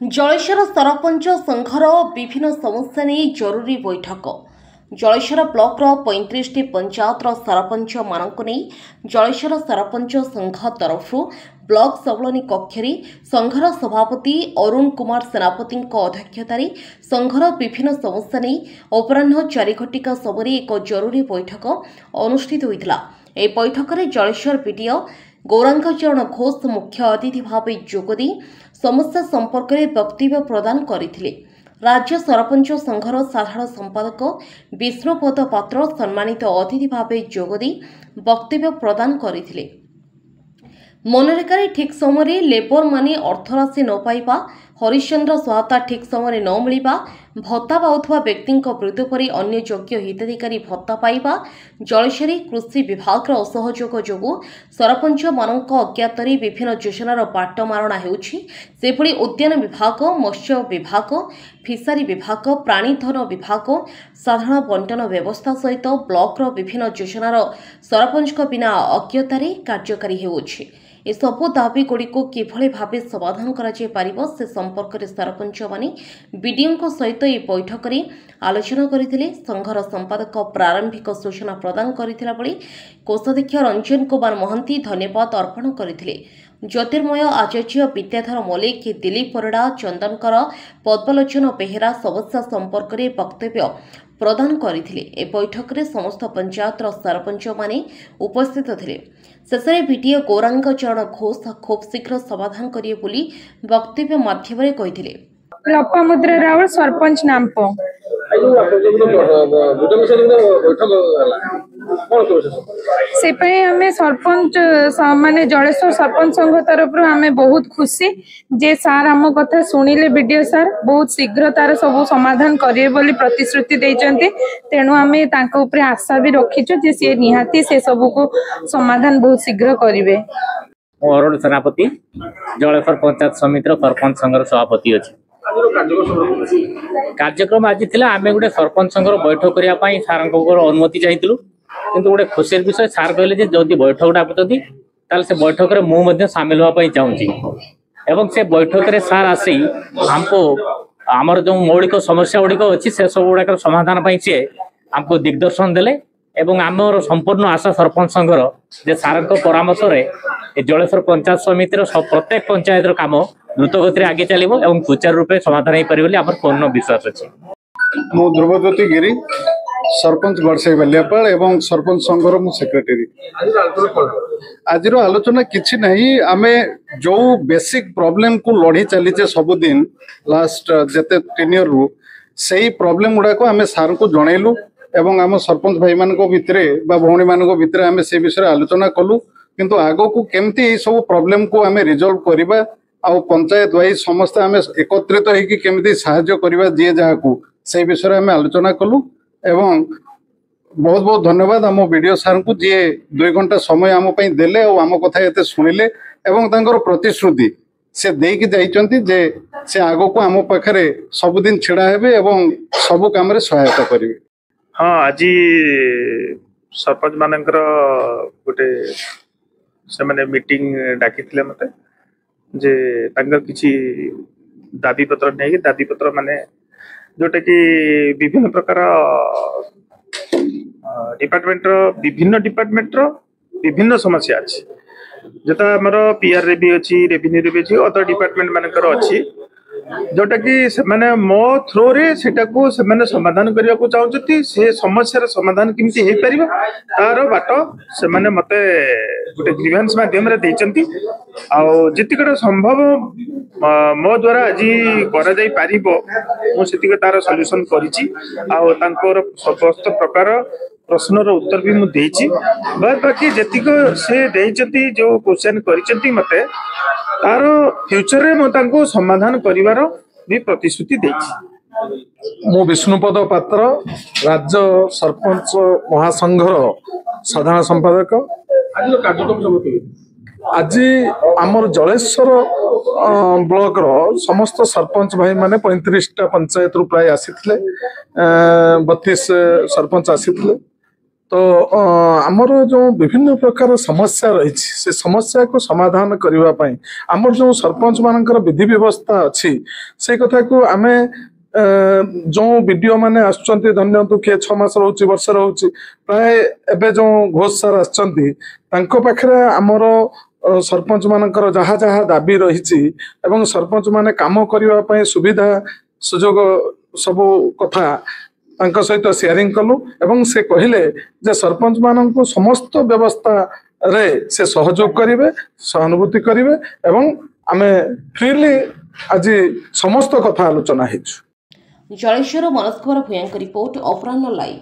जलेश्वर सरपंच संघर विभिन्न समस्या नहीं जरूरी बैठक। जलेश्वर ब्लॉक 35 पंचायत सरपंच मानक नहीं जलेश्वर सरपंच संघ तरफ ब्लॉक सबलनी कक्षरी संघर सभापति अरुण कुमार सेनापति अध्यक्षतार संघर विभिन्न समस्या नहीं अपराह 4 घटिका समय एक जरूरी बैठक अनुष्ठित होता। यह बैठक में जलेश्वर बीडीओ गौरांग चरण घोष मुख्य अतिथि भाव जोगदी समस्या संपर्क में वक्तव्य प्रदान करथिले। राज्य सरपंच संघर साधारण संपादक विष्णुपद पात्र सम्मानित अतिथि भाव जोगदी वक्तव्य प्रदान करथिले। मनरेगा ठीक समय लेबर माने अर्थराशि न पाइबा, हरिश्चंद्र सहायता ठीक समय न मिलवा, भत्ता पाउथुवा व्यक्ति मृत्यु पर अन्य योग्य हिताधिकारी भत्ता पाइबा, जलेश्वरी कृषि विभाग असहयोग जोगु सरपंच मानक अज्ञात विभिन्न योजनार बाटमारणा हेउछि। सेभଳି उद्यान विभाग, मत्स्य विभाग, फिसारी विभाग, प्राणीधन विभाग साधारण बंटन व्यवस्था सहित ब्लॉकर विभिन्न योजनार सरपंच बिना अज्ञतारे कार्यकारी हेउछि। ए सबु दाबी गुड़ी को किभली भावे समाधान करा पारिबो से संपर्क में सरपंच माने बीडीओ सहित ए बैठक में आलोचना करथिले। संघर संपादक प्रारंभिक सूचना प्रदान करथिला बळी कोषाध्यक्ष रंजन कुमार महंती धन्यवाद अर्पण करथिले। ज्योतिर्मय आचार्य, विद्याधर मल्लिक, दिलीप परिड़ा, चंदनकर, पद्मलोचन बेहेरा समस्या संपर्क में वक्तव्य प्रदान करथिले। ए बैठक में समस्त पंचायत सरपंच माने उपस्थित थिले। शेष में बीडीओ गौरांग चरण घोष खूब शीघ्र समाधान करिए बोली वक्तव्य माध्यम कहिथिले। लोपामुद्रा रावल सरपंच नामपो से हमें सरपंच माने जलेश्वर सरपंच संघ तरफ हमें बहुत खुशी जे सार आम कथा शुणिले। बीडीओ सार बहुत शीघ्र तार सब समाधान करिए बोली प्रतिश्रुति देइचंती। तेणु आमे तांको ऊपर आशा भी रखीछु जे से निहाती से सब को समाधान बहुत शीघ्र करिवे। अरुण सेनापति जलेश्वर पंचायत समितिर सरपंच संघर सभापति अछि। कार्यक्रम आज थिला आमे गुटे सरपंच संघर बैठक करिया पई सारंकर अनुमति चाहिथिलु, किंतु गोटे खुशी विषय सार कहले जे जदि बैठक डाकुचंती ताले से बैठक रे मु मध्ये शामिल होवा पई चाहूची एवं से बैठक रे सार आसी हमको हमर जो मौलिक समस्या गुड़िक अच्छी से सब गुड़ाक समाधान पई से हमको दिग्दर्शन देले एवं आमर संपूर्ण आशा सरपंच संघर जे सारंक परामर्श रे जलेश्वर पंचायत समितिर सब प्रत्येक पंचायत रो काम द्रुत गति आगे चलिबो एवं सुचारू रूपे समाधान होई परिबो हमर पूर्ण विश्वास अछि। मो ध्रुवज्योति गिरी सरपंच गड़सई बलियापाल एवं सरपंच संघर मु सेक्रेटरी। आज आलोचना किछि नहीं, आमे जो बेसिक प्रॉब्लम को लड़ी चलीचे सबुदिन लास्ट जते 10 इयर रु सेही प्रॉब्लम गुडा को आमे सार को जणैलु एवं आम सरपंच भाई मान भितरे बा भौणी मान भितरे आमे से विषय आलोचना कलु। किंतु आगो को केमती सब प्रॉब्लम को आमे रिजॉल्व करिबा आ पंचायत वाइज समस्त आमे एकत्रित होइकी केमती सहायता करिबा जे जहा को से विषय आमे आलोचना कलु। एवं बहुत बहुत धन्यवाद आम बीडीओ सार को जी 2 घंटा समय आम देले और आम कथा ये शुणिले एवं तांकर प्रतिश्रुति से देकी जाइचंती जे से आगो को आम पाखरे सबुदिन छिड़ा हेबे एवं सब काम रे सहायता करिवे। हाँ, आज सरपंच मानकर गोटे से माने मीटिंग डाकिथिले मते जे तांकर किछि दाबी पत्र नहीं, दाबी पत्र माने जोटा कि विभिन्न प्रकार डिपार्टमेंट विभिन्न समस्या अच्छी जोटा आमर पीआर रे भी अच्छी, रेवेन्यू रे भी अच्छी, अदर डिपार्टमेंट मानकर अच्छी जोटा कि से माने मो थ्रो रे सेटा को से माने समाधान करिया को चाहउछथि। से समस्या रे समाधान किमिति हे परिबा तार बाटो से माने मते गुटे ग्रीवेंस माध्यम रे देचंती आ जतिकटा संभव मो द्वारा आज करा जाई पारिबो मु सेतिक तार सॉल्यूशन करिछि आ तांकर समस्त प्रकार प्रश्नर उत्तर भी मु देछि। बाद बाकी जतिक से देचंती जो क्वेश्चन करिसंती मते तार फ्यूचर रे मो तांको समाधान करिवार भी प्रतिश्रुति देछि। मु विष्णुपद पात्र राज्य सरपंच महासंघर साधारण संपादक। आज आमर जलेश्वर ब्लॉक रो समस्त सरपंच भाई माने 35टा पंचायत रु प्राय आसीथिले, 32 सरपंच आसीथिले। तो आमर जो विभिन्न प्रकार समस्या रही से समस्या को समाधान करने आमर जो सरपंच मानकर विधि व्यवस्था अच्छी से कथा को आम जो वीडियो माने आसुचंती धन्यंतु किए 6 मास रोची वर्ष रोची प्राय एबे जो घोष सर आसचंती तांको पाखरे आमर सरपंच मानकर जहाँ जहाँ दाबी रही एवं सरपंच माने काम करने पई सुविधा सुजोग सब कथा तांको सहित शेयरिंग कलु एवं से कहले जे सरपंच माननको समस्त व्यवस्था रे से सहयोग करिवे सहानुभूति करिवे एवं आमे फ्रीली आज समस्त कथा आलोचना हेछु। जलेश्वर मनोज कुमार भूयां रिपोर्ट अपराह्न लाइव।